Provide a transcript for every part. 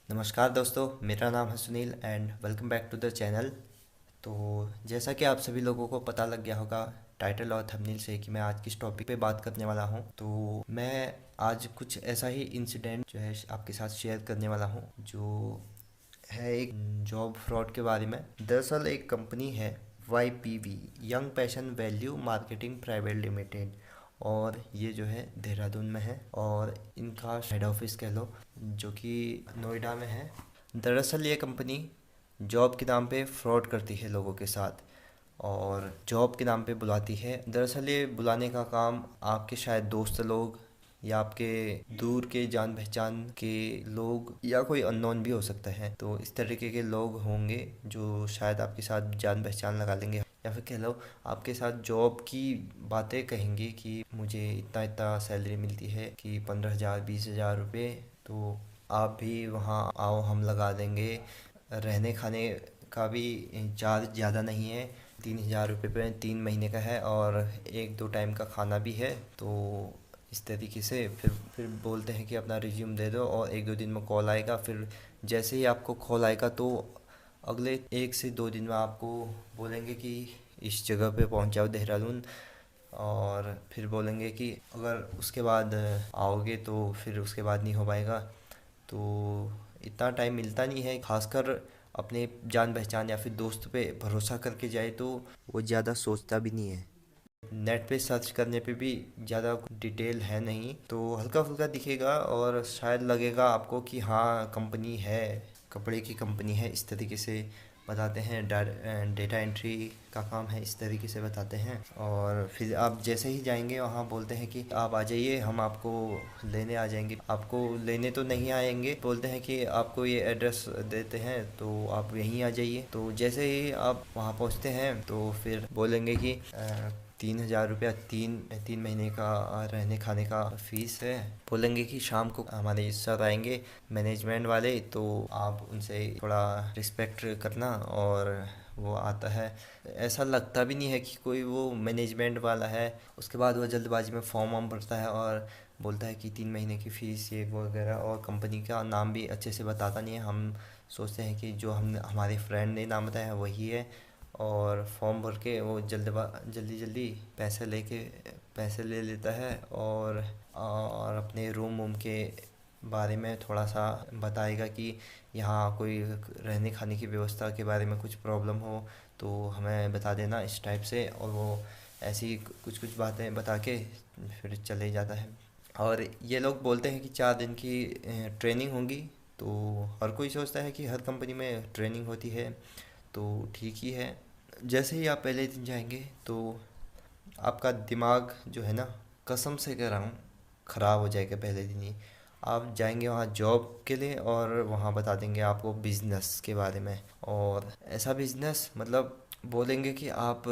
नमस्कार दोस्तों, मेरा नाम है Sunil and welcome back to the channel. तो जैसा कि आप सभी लोगों को पता लग गया होगा टाइटल और थंबनेल से कि मैं आज किस टॉपिक पे बात करने वाला हूं। तो मैं आज कुछ ऐसा ही इंसिडेंट जो है आपके साथ शेयर करने वाला हूं, जो है एक जॉब फ्रॉड के बारे में। दरअसल एक कंपनी है YPV, young passion value marketing private limited, और ये जो है देहरादून में है और इनका हेड ऑफिस कह लो जो कि नोएडा में है। दरअसल ये कंपनी जॉब के नाम पे फ्रॉड करती है लोगों के साथ और जॉब के नाम पे बुलाती है। दरअसल ये बुलाने का काम आपके शायद दोस्त लोग या आपके दूर के जान पहचान के लोग या कोई अननोन भी हो सकता है। तो इस तरीके के लोग होंगे जो शायद आपके साथ जान पहचान लगा लेंगे या फिर कह लो आपके साथ जॉब की बातें कहेंगे कि मुझे इतना इतना सैलरी मिलती है कि 15,000 20,000 रुपये, तो आप भी वहाँ आओ, हम लगा देंगे। रहने खाने का भी चार्ज ज़्यादा नहीं है, 3,000 रुपये पे 3 महीने का है और एक दो टाइम का खाना भी है। तो इस तरीके से फिर बोलते हैं कि अपना रिज्यूम दे दो और एक दो दिन में कॉल आएगा। फिर जैसे ही आपको कॉल आएगा तो अगले 1 से 2 दिन में आपको बोलेंगे कि इस जगह पे पहुंच जाओ देहरादून, और फिर बोलेंगे कि अगर उसके बाद आओगे तो फिर उसके बाद नहीं हो पाएगा। तो इतना टाइम मिलता नहीं है, खासकर अपने जान पहचान या फिर दोस्त पे भरोसा करके जाए तो वो ज़्यादा सोचता भी नहीं है। नेट पे सर्च करने पे भी ज़्यादा डिटेल है नहीं, तो हल्का फुल्का दिखेगा और शायद लगेगा आपको कि हाँ कंपनी है, कपड़े की कंपनी है, इस तरीके से बताते हैं। डेटा एंट्री का काम है, इस तरीके से बताते हैं। और फिर आप जैसे ही जाएंगे वहाँ बोलते हैं कि आप आ जाइए, हम आपको लेने आ जाएंगे। आपको लेने तो नहीं आएंगे, बोलते हैं कि आपको ये एड्रेस देते हैं तो आप यहीं आ जाइए। तो जैसे ही आप वहाँ पहुँचते हैं तो फिर बोलेंगे कि 3,000 रुपया 3 महीने का रहने खाने का फीस है। बोलेंगे कि शाम को हमारे सर आएंगे मैनेजमेंट वाले, तो आप उनसे थोड़ा रिस्पेक्ट करना। और वो आता है, ऐसा लगता भी नहीं है कि कोई वो मैनेजमेंट वाला है। उसके बाद वो जल्दबाजी में फॉर्म वॉर्म भरता है और बोलता है कि 3 महीने की फ़ीस ये वो वगैरह, और कंपनी का नाम भी अच्छे से बताता नहीं है। हम सोचते हैं कि जो हम हमारे फ्रेंड ने नाम बताया है वही है, और फॉर्म भर के वो जल्दी जल्दी पैसे ले लेता है। और अपने रूम वूम के बारे में थोड़ा सा बताएगा कि यहाँ कोई रहने खाने की व्यवस्था के बारे में कुछ प्रॉब्लम हो तो हमें बता देना, इस टाइप से। और वो ऐसी कुछ कुछ बातें बता के फिर चले जाता है। और ये लोग बोलते हैं कि 4 दिन की ट्रेनिंग होगी। तो हर कोई सोचता है कि हर कंपनी में ट्रेनिंग होती है, तो ठीक ही है। जैसे ही आप पहले दिन जाएंगे तो आपका दिमाग जो है ना, कसम से कह रहा हूँ, ख़राब हो जाएगा पहले दिन ही। आप जाएंगे वहाँ जॉब के लिए और वहाँ बता देंगे आपको बिज़नेस के बारे में, और ऐसा बिज़नेस मतलब बोलेंगे कि आप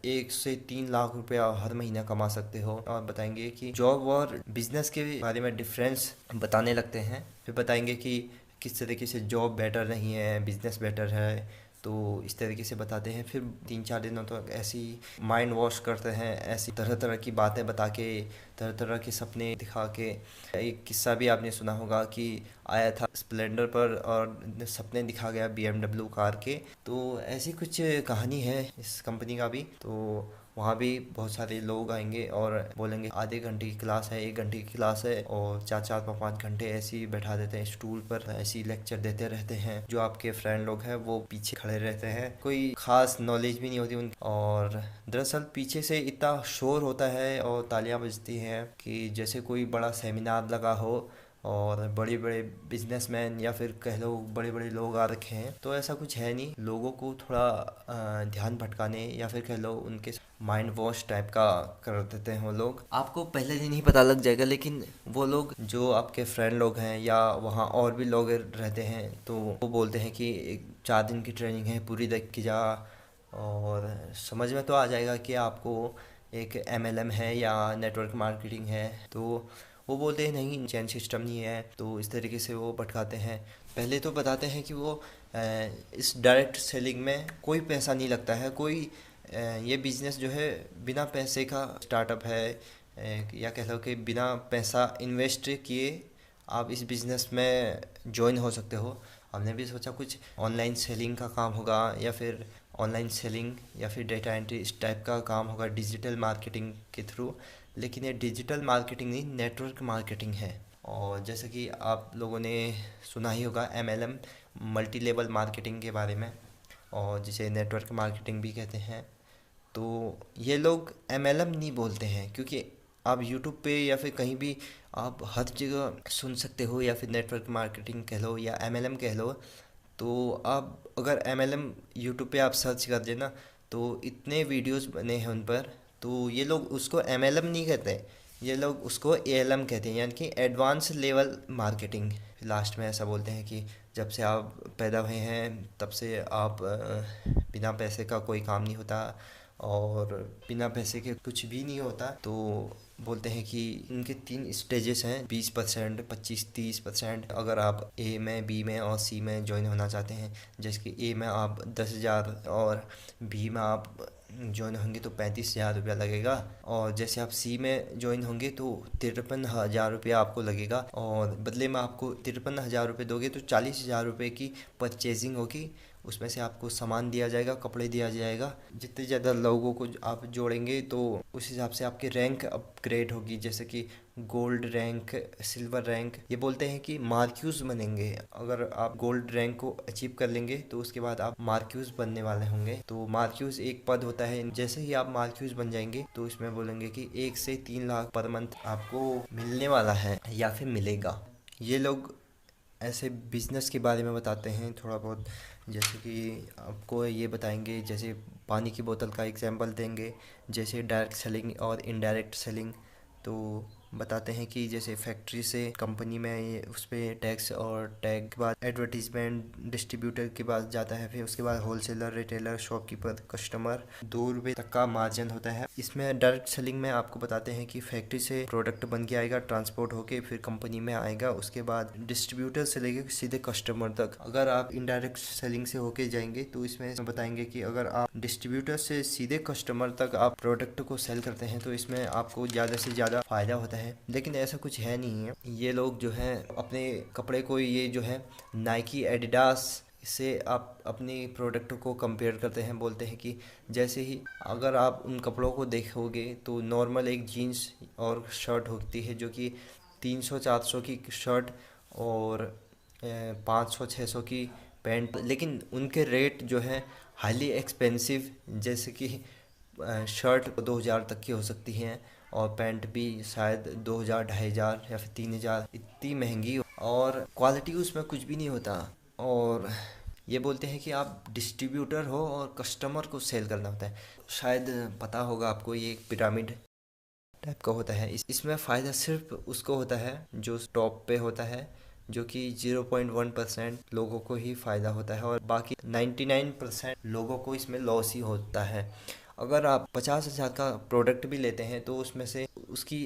1 से 3 लाख रुपया हर महीना कमा सकते हो। और बताएंगे कि जॉब और बिज़नेस के बारे में डिफरेंस बताने लगते हैं। फिर बताएंगे कि किस तरीके से जॉब बेटर नहीं है, बिज़नेस बेटर है। तो इस तरीके से बताते हैं। फिर 3 4 दिनों तक ऐसी माइंड वॉश करते हैं, ऐसी तरह तरह की बातें बता के, तरह तरह के सपने दिखा के। एक किस्सा भी आपने सुना होगा कि आया था स्प्लेंडर पर और सपने दिखा गया BMW कार के। तो ऐसी कुछ कहानी है इस कंपनी का भी। तो वहाँ भी बहुत सारे लोग आएंगे और बोलेंगे आधे घंटे की क्लास है, 1 घंटे की क्लास है, और 4 4 5 5 घंटे ऐसे ही बैठा देते हैं स्टूल पर, ऐसे ही लेक्चर देते रहते हैं। जो आपके फ्रेंड लोग हैं वो पीछे खड़े रहते हैं, कोई खास नॉलेज भी नहीं होती उनकी। और दरअसल पीछे से इतना शोर होता है और तालियां बजती हैं कि जैसे कोई बड़ा सेमिनार लगा हो और बड़े बड़े बिजनेसमैन या फिर कह लो बड़े बड़े लोग आ रखे हैं। तो ऐसा कुछ है नहीं, लोगों को थोड़ा ध्यान भटकाने या फिर कह लो उनके माइंड वॉश टाइप का कर देते हैं वो लोग। आपको पहले दिन ही पता लग जाएगा, लेकिन वो लोग जो आपके फ्रेंड लोग हैं या वहाँ और भी लोग रहते हैं तो वो बोलते हैं कि 4 दिन की ट्रेनिंग है, पूरी देख के जा। और समझ में तो आ जाएगा कि आपको एक MLM है या नेटवर्क मार्केटिंग है। तो वो बोलते हैं नहीं, चैन सिस्टम नहीं है। तो इस तरीके से वो भटकाते हैं। पहले तो बताते हैं कि वो इस डायरेक्ट सेलिंग में कोई पैसा नहीं लगता है, कोई ये बिज़नेस जो है बिना पैसे का स्टार्टअप है, या कह लो कि बिना पैसा इन्वेस्ट किए आप इस बिज़नेस में ज्वाइन हो सकते हो। हमने भी सोचा कुछ ऑनलाइन सेलिंग का काम होगा, या फिर ऑनलाइन सेलिंग या फिर डेटा एंट्री इस टाइप का काम होगा डिजिटल मार्केटिंग के थ्रू। लेकिन ये डिजिटल मार्केटिंग नहीं, नेटवर्क मार्केटिंग है। और जैसे कि आप लोगों ने सुना ही होगा MLM, मल्टी लेवल मार्केटिंग के बारे में, और जिसे नेटवर्क मार्केटिंग भी कहते हैं। तो ये लोग MLM नहीं बोलते हैं, क्योंकि आप यूट्यूब पे या फिर कहीं भी आप हर जगह सुन सकते हो, या फिर नेटवर्क मार्केटिंग कह लो या MLM कह लो। तो आप अगर MLM यूट्यूब पे आप सर्च कर देना, तो इतने वीडियोस बने हैं उन पर। तो ये लोग उसको MLM नहीं कहते, ये लोग उसको ALM कहते हैं, यानी कि एडवांस लेवल मार्केटिंग। लास्ट में ऐसा बोलते हैं कि जब से आप पैदा हुए हैं तब से आप बिना पैसे का कोई काम नहीं होता, और बिना पैसे के कुछ भी नहीं होता। तो बोलते हैं कि इनके 3 स्टेजेस हैं, 20%, 25-30%। अगर आप A में, B में और C में ज्वाइन होना चाहते हैं, जैसे कि A में आप 10,000 और B में आप ज्वाइन होंगे तो 35,000 रुपया लगेगा, और जैसे आप C में ज्वाइन होंगे तो 53,000 रुपया आपको लगेगा, और बदले में आपको 53,000 रुपये दोगे तो 40,000 रुपये की परचेजिंग होगी। उसमें से आपको सामान दिया जाएगा, कपड़े दिया जाएगा। जितने ज़्यादा लोगों को आप जोड़ेंगे तो उस हिसाब से आपकी रैंक अपग्रेड होगी, जैसे कि गोल्ड रैंक, सिल्वर रैंक। ये बोलते हैं कि मार्क्यूज बनेंगे। अगर आप गोल्ड रैंक को अचीव कर लेंगे तो उसके बाद आप मार्क्यूज बनने वाले होंगे। तो मार्क्यूज एक पद होता है, जैसे ही आप मार्क्यूज बन जाएंगे तो इसमें बोलेंगे कि 1 से 3 लाख पर मंथ आपको मिलने वाला है या फिर मिलेगा। ये लोग ऐसे बिजनेस के बारे में बताते हैं थोड़ा बहुत, जैसे कि आपको ये बताएंगे, जैसे पानी की बोतल का एग्जांपल देंगे, जैसे डायरेक्ट सेलिंग और इनडायरेक्ट सेलिंग। तो बताते हैं कि जैसे फैक्ट्री से कंपनी में ये उस पर टैक्स, और टैग के बाद एडवर्टीजमेंट डिस्ट्रीब्यूटर के पास जाता है, फिर उसके बाद होलसेलर, रिटेलर, शॉपकीपर, कस्टमर, 2 रुपये तक का मार्जिन होता है। इसमें डायरेक्ट सेलिंग में आपको बताते हैं कि फैक्ट्री से प्रोडक्ट बन के आएगा, ट्रांसपोर्ट होके फिर कंपनी में आएगा, उसके बाद डिस्ट्रीब्यूटर से लेके सीधे कस्टमर तक। अगर आप इनडायरेक्ट सेलिंग से होके जाएंगे तो इसमें बताएंगे कि अगर आप डिस्ट्रीब्यूटर से सीधे कस्टमर तक आप प्रोडक्ट को सेल करते हैं तो इसमें आपको ज़्यादा से ज़्यादा फ़ायदा होता है। लेकिन ऐसा कुछ है नहीं है। ये लोग जो है अपने कपड़े को, ये जो है नाइकी, एडिडास से आप अपनी प्रोडक्ट को कंपेयर करते हैं। बोलते हैं कि जैसे ही अगर आप उन कपड़ों को देखोगे तो नॉर्मल एक जीन्स और शर्ट होती है जो कि 300-400 की शर्ट और 500-600 की पैंट, लेकिन उनके रेट जो है हाईली एक्सपेंसिव। जैसे कि शर्ट 2,000 तक की हो सकती हैं, और पैंट भी शायद 2,000, 2,500 या फिर 3,000, इतनी महंगी, और क्वालिटी उसमें कुछ भी नहीं होता। और ये बोलते हैं कि आप डिस्ट्रीब्यूटर हो और कस्टमर को सेल करना होता है। शायद पता होगा आपको, ये एक पिरामिड टाइप का होता है। इसमें फ़ायदा सिर्फ उसको होता है जो टॉप पे होता है, जो कि 0.1% लोगों को ही फ़ायदा होता है, और बाकी 99% लोगों को इसमें लॉस ही होता है। अगर आप 50,000 का प्रोडक्ट भी लेते हैं तो उसमें से उसकी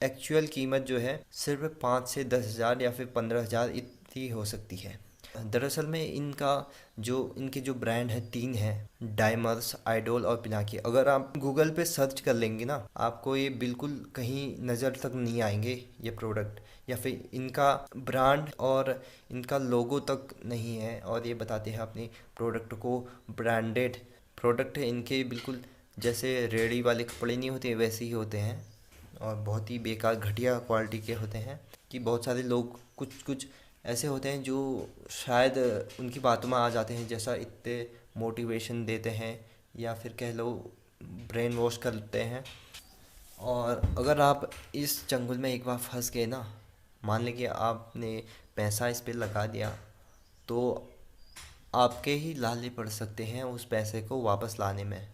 एक्चुअल कीमत जो है सिर्फ 5 से 10,000 या फिर 15,000 इतनी हो सकती है। दरअसल में इनके जो ब्रांड है 3 हैं, डायमर्स, आइडोल और पिनाकी। अगर आप गूगल पे सर्च कर लेंगे ना, आपको ये बिल्कुल कहीं नज़र तक नहीं आएंगे ये प्रोडक्ट, या फिर इनका ब्रांड और इनका लोगो तक नहीं है। और ये बताते हैं अपनी प्रोडक्ट को ब्रांडेड प्रोडक्ट है इनके, बिल्कुल जैसे रेडी वाले कपड़े नहीं होते वैसे ही होते हैं, और बहुत ही बेकार घटिया क्वालिटी के होते हैं। कि बहुत सारे लोग कुछ कुछ ऐसे होते हैं जो शायद उनकी बातों में आ जाते हैं, जैसा इतने मोटिवेशन देते हैं, या फिर कह लो ब्रेन वॉश करते हैं। और अगर आप इस चंगुल में एक बार फंस गए ना, मान लें कि आपने पैसा इस पे लगा दिया, तो आपके ही लाले पड़ सकते हैं उस पैसे को वापस लाने में।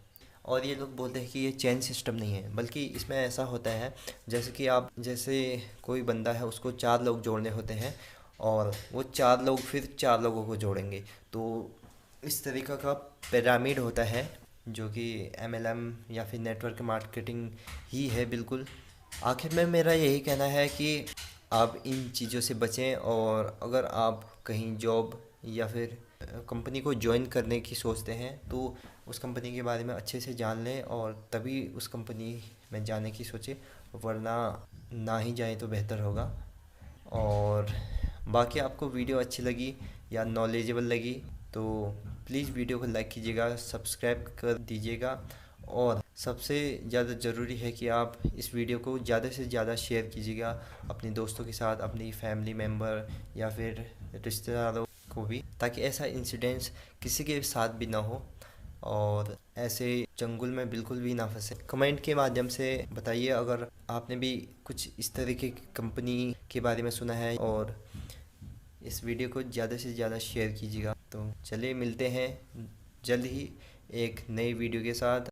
और ये लोग बोलते हैं कि ये चेन सिस्टम नहीं है, बल्कि इसमें ऐसा होता है जैसे कि आप, जैसे कोई बंदा है उसको 4 लोग जोड़ने होते हैं, और वो 4 लोग फिर 4 लोगों को जोड़ेंगे। तो इस तरीक़ा का पिरामिड होता है, जो कि MLM या फिर नेटवर्क मार्केटिंग ही है बिल्कुल। आखिर में मेरा यही कहना है कि आप इन चीज़ों से बचें, और अगर आप कहीं जॉब या फिर कंपनी को ज्वाइन करने की सोचते हैं तो उस कंपनी के बारे में अच्छे से जान लें, और तभी उस कंपनी में जाने की सोचें, वरना ना ही जाएं तो बेहतर होगा। और बाकी आपको वीडियो अच्छी लगी या नॉलेजेबल लगी तो प्लीज़ वीडियो को लाइक कीजिएगा, सब्सक्राइब कर दीजिएगा। और सबसे ज़्यादा ज़रूरी है कि आप इस वीडियो को ज़्यादा से ज़्यादा शेयर कीजिएगा अपने दोस्तों के साथ, अपनी फैमिली मेम्बर या फिर रिश्तेदारों को भी, ताकि ऐसा इंसिडेंट्स किसी के साथ भी ना हो और ऐसे चंगुल में बिल्कुल भी ना फंसे। कमेंट के माध्यम से बताइए अगर आपने भी कुछ इस तरीके की कंपनी के बारे में सुना है, और इस वीडियो को ज़्यादा से ज़्यादा शेयर कीजिएगा। तो चलिए मिलते हैं जल्द ही एक नई वीडियो के साथ।